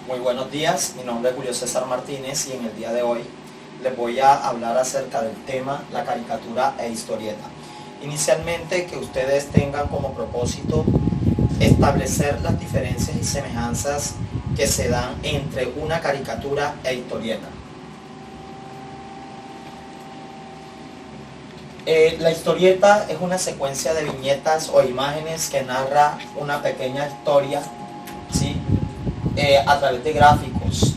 Muy buenos días, mi nombre es Julio César Martínez y en el día de hoy les voy a hablar acerca del tema la caricatura e historieta. Inicialmente, que ustedes tengan como propósito establecer las diferencias y semejanzas que se dan entre una caricatura e historieta. La historieta es una secuencia de viñetas o imágenes que narra una pequeña historia, ¿sí? A través de gráficos,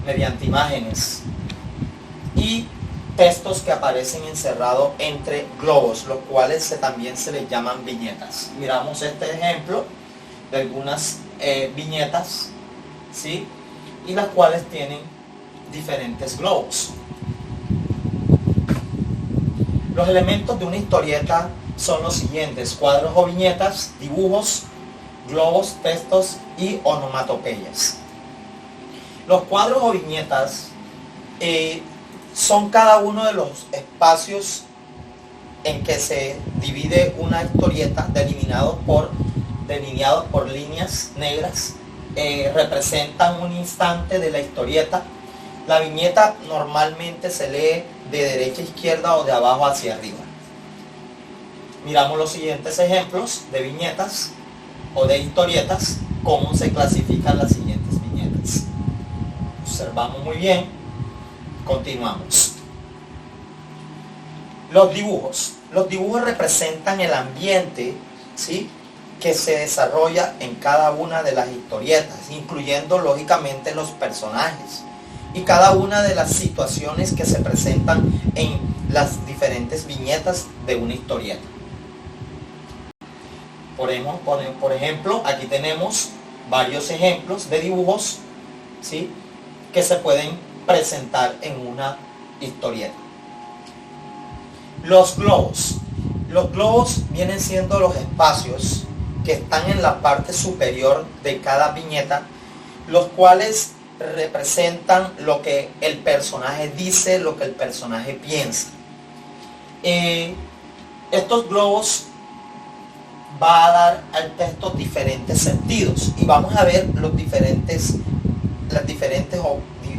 mediante imágenes y textos que aparecen encerrados entre globos, los cuales también se les llaman viñetas. Miramos este ejemplo de algunas viñetas, ¿sí? Y las cuales tienen diferentes globos. Los elementos de una historieta son los siguientes: cuadros o viñetas, dibujos, globos, textos y onomatopeyas. Los cuadros o viñetas son cada uno de los espacios en que se divide una historieta, delineados por líneas negras. Representan un instante de la historieta. La viñeta normalmente se lee de derecha a izquierda o de abajo hacia arriba. Miramos los siguientes ejemplos de viñetas o de historietas, cómo se clasifican las siguientes viñetas. Observamos muy bien, continuamos. Los dibujos. Los dibujos representan el ambiente, ¿sí?, que se desarrolla en cada una de las historietas, incluyendo lógicamente los personajes y cada una de las situaciones que se presentan en las diferentes viñetas de una historieta. Por ejemplo, aquí tenemos varios ejemplos de dibujos, ¿sí?, que se pueden presentar en una historieta. Los globos. Los globos vienen siendo los espacios que están en la parte superior de cada viñeta, los cuales representan lo que el personaje dice, lo que el personaje piensa. Estos globos va a dar al texto diferentes sentidos y vamos a ver las diferentes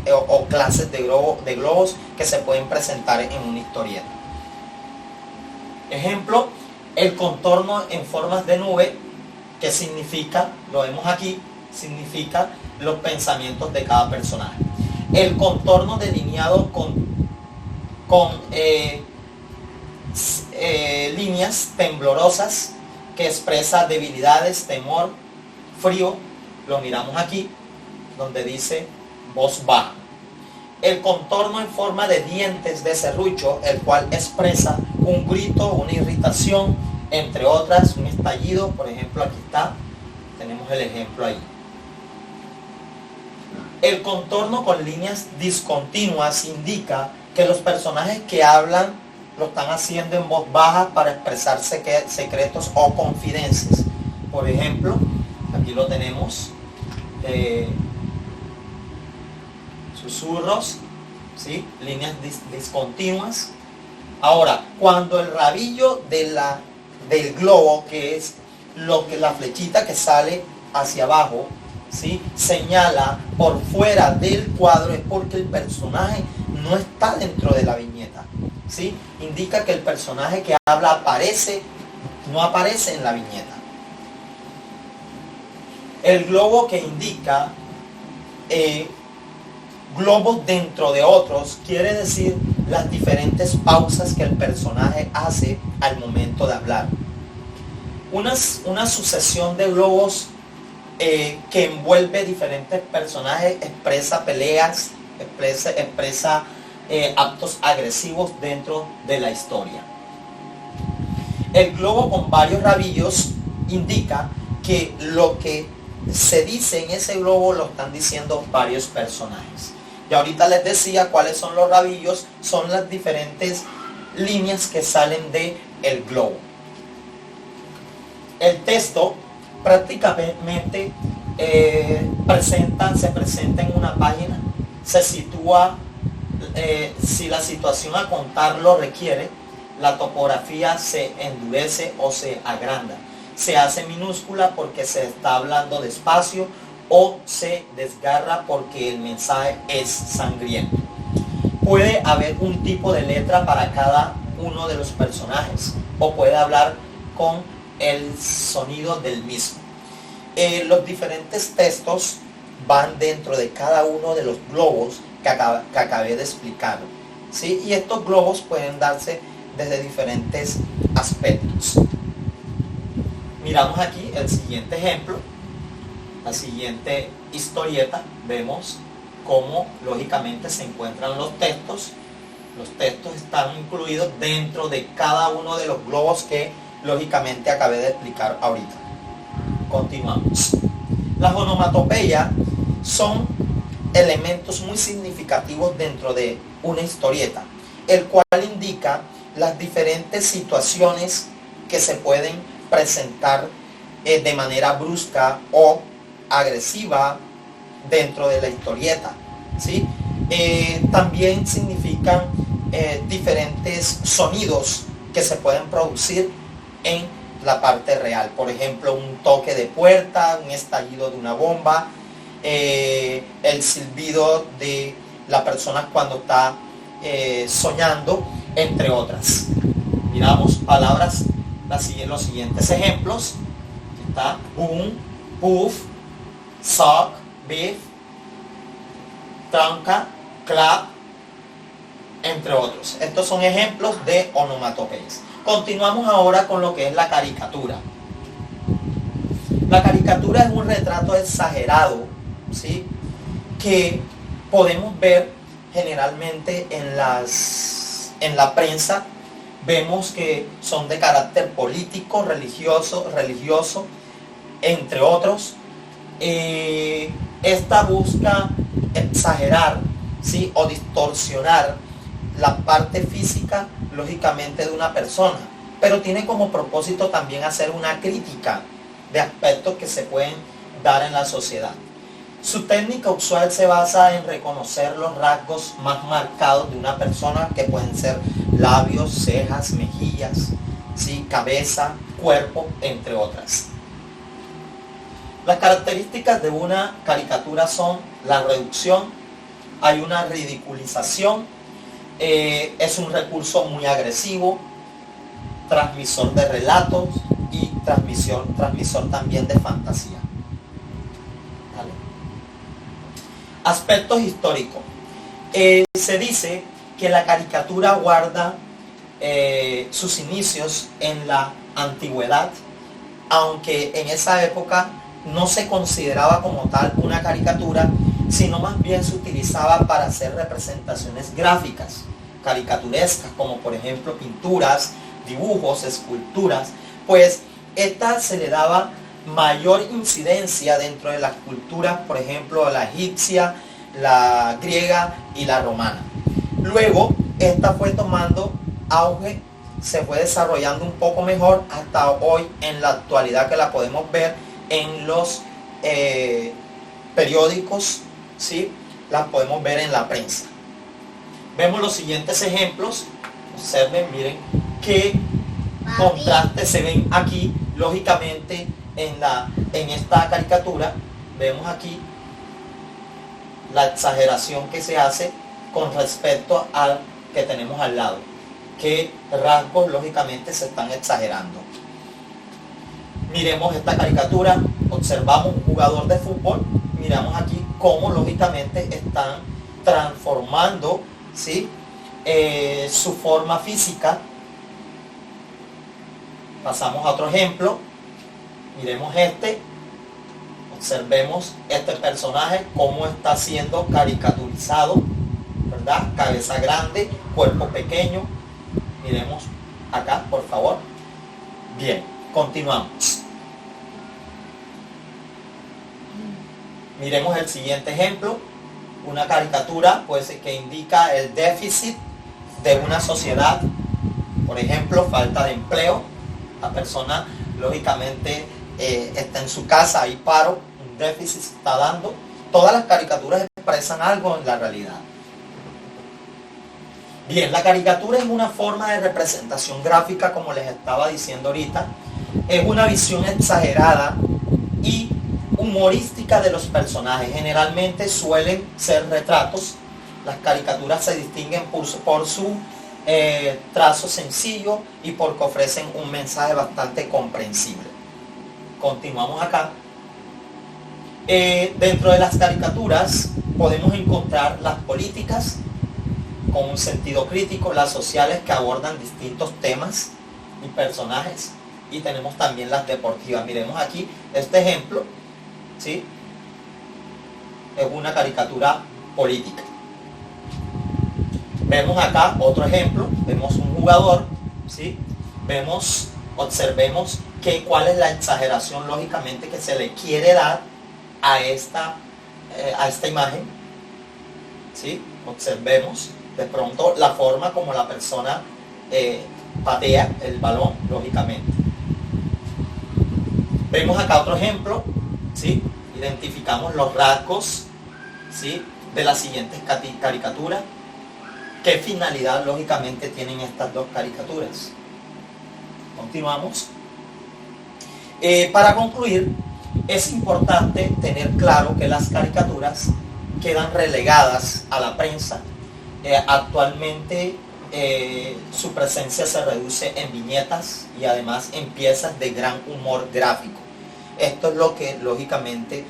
o clases de globos que se pueden presentar en una historieta. Ejemplo, el contorno en formas de nube, que significa, lo vemos aquí, significa los pensamientos de cada personaje. El contorno delineado con líneas temblorosas, que expresa debilidades, temor, frío, lo miramos aquí, donde dice voz baja. El contorno en forma de dientes de serrucho, el cual expresa un grito, una irritación, entre otras, un estallido. Por ejemplo, aquí está, tenemos el ejemplo ahí. El contorno con líneas discontinuas indica que los personajes que hablan lo están haciendo en voz baja para expresar secretos o confidencias. Por ejemplo, aquí lo tenemos, susurros, ¿sí?, líneas discontinuas. Ahora, cuando el rabillo del globo, que es la flechita que sale hacia abajo, ¿sí?, señala por fuera del cuadro, es porque el personaje no está dentro de la viñeta, ¿sí? Indica que el personaje que habla no aparece en la viñeta. El globo que indica globos dentro de otros quiere decir las diferentes pausas que el personaje hace al momento de hablar. Una sucesión de globos que envuelve diferentes personajes, expresa peleas, expresa actos agresivos dentro de la historia. El globo con varios rabillos indica que lo que se dice en ese globo lo están diciendo varios personajes. Y ahorita les decía cuáles son los rabillos, son las diferentes líneas que salen del globo. El texto prácticamente se presenta en una página, se sitúa, si la situación a contar lo requiere, la topografía se endurece o se agranda. Se hace minúscula porque se está hablando despacio o se desgarra porque el mensaje es sangriento. Puede haber un tipo de letra para cada uno de los personajes o puede hablar con el sonido del mismo. Los diferentes textos van dentro de cada uno de los globos que acabé de explicar, ¿sí? Y estos globos pueden darse desde diferentes aspectos. Miramos aquí el siguiente ejemplo, la siguiente historieta. Vemos cómo lógicamente se encuentran los textos. Los textos están incluidos dentro de cada uno de los globos que lógicamente acabé de explicar ahorita. Continuamos. Las onomatopeyas son elementos muy significativos dentro de una historieta, el cual indica las diferentes situaciones que se pueden presentar de manera brusca o agresiva dentro de la historieta, ¿sí? También significan diferentes sonidos que se pueden producir en la parte real. Por ejemplo, un toque de puerta, un estallido de una bomba, el silbido de la persona cuando está soñando, entre otras. Miramos palabras, los siguientes ejemplos. Está boom, puff, suck, beef, tranca, clap, entre otros. Estos son ejemplos de onomatopeyas. Continuamos ahora con lo que es la caricatura. La caricatura es un retrato exagerado, ¿sí?, que podemos ver generalmente en la prensa. Vemos que son de carácter político, religioso, entre otros. Esta busca exagerar, ¿sí?, o distorsionar la parte física, lógicamente, de una persona, pero tiene como propósito también hacer una crítica de aspectos que se pueden dar en la sociedad. Su técnica usual se basa en reconocer los rasgos más marcados de una persona, que pueden ser labios, cejas, mejillas, ¿sí?, cabeza, cuerpo, entre otras. Las características de una caricatura son la reducción, hay una ridiculización, es un recurso muy agresivo, transmisor de relatos y transmisor también de fantasía. ¿Vale? Aspectos históricos. Se dice que la caricatura guarda sus inicios en la antigüedad, aunque en esa época no se consideraba como tal una caricatura, sino más bien se utilizaba para hacer representaciones gráficas, caricaturescas, como por ejemplo pinturas, dibujos, esculturas. Pues esta se le daba mayor incidencia dentro de las culturas, por ejemplo la egipcia, la griega y la romana. Luego esta fue tomando auge, se fue desarrollando un poco mejor hasta hoy, en la actualidad, que la podemos ver en los periódicos, ¿sí?, las podemos ver en la prensa. Vemos los siguientes ejemplos. Observen, miren qué contrastes se ven aquí. Lógicamente en esta caricatura vemos aquí la exageración que se hace con respecto al que tenemos al lado, qué rasgos lógicamente se están exagerando. Miremos esta caricatura, observamos un jugador de fútbol, miramos aquí cómo lógicamente están transformando, ¿sí?, su forma física. Pasamos a otro ejemplo, miremos observemos este personaje, cómo está siendo caricaturizado, ¿verdad? Cabeza grande, cuerpo pequeño. Miremos acá, por favor. Bien, continuamos. Miremos el siguiente ejemplo, una caricatura pues que indica el déficit de una sociedad. Por ejemplo, falta de empleo. La persona lógicamente está en su casa, hay paro, un déficit se está dando. Todas las caricaturas expresan algo en la realidad. Bien, la caricatura es una forma de representación gráfica, como les estaba diciendo ahorita. Es una visión exagerada y humorística de los personajes. Generalmente suelen ser retratos. Las caricaturas se distinguen por su trazo sencillo y porque ofrecen un mensaje bastante comprensible. Continuamos acá. Dentro de las caricaturas podemos encontrar las políticas con un sentido crítico, las sociales que abordan distintos temas y personajes, y tenemos también las deportivas. Miremos aquí este ejemplo, ¿sí? Es una caricatura política. Vemos acá otro ejemplo, vemos un jugador, ¿sí? Observemos cuál es la exageración lógicamente que se le quiere dar a esta imagen, ¿sí? Observemos de pronto la forma como la persona patea el balón, lógicamente. Vemos acá otro ejemplo, ¿sí? Identificamos los rasgos, ¿sí?, de las siguientes caricaturas. ¿Qué finalidad lógicamente tienen estas dos caricaturas? Continuamos. Para concluir, es importante tener claro que las caricaturas quedan relegadas a la prensa. Actualmente su presencia se reduce en viñetas y además en piezas de gran humor gráfico. Esto es lo que lógicamente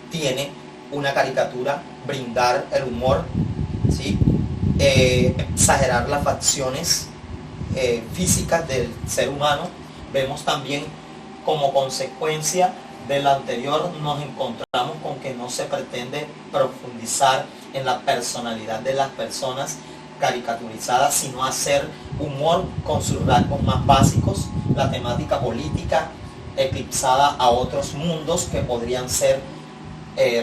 tiene una caricatura: brindar el humor, ¿sí?, exagerar las facciones físicas del ser humano. Vemos también, como consecuencia de lo anterior, nos encontramos con que no se pretende profundizar en la personalidad de las personas caricaturizadas, sino hacer humor con sus rasgos más básicos, la temática política eclipsada a otros mundos que podrían ser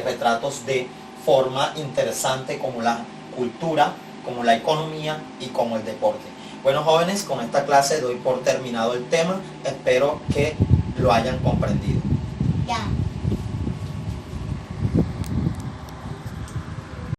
retratos de forma interesante, como la cultura, como la economía y como el deporte. Bueno, jóvenes, con esta clase doy por terminado el tema. Espero que lo hayan comprendido.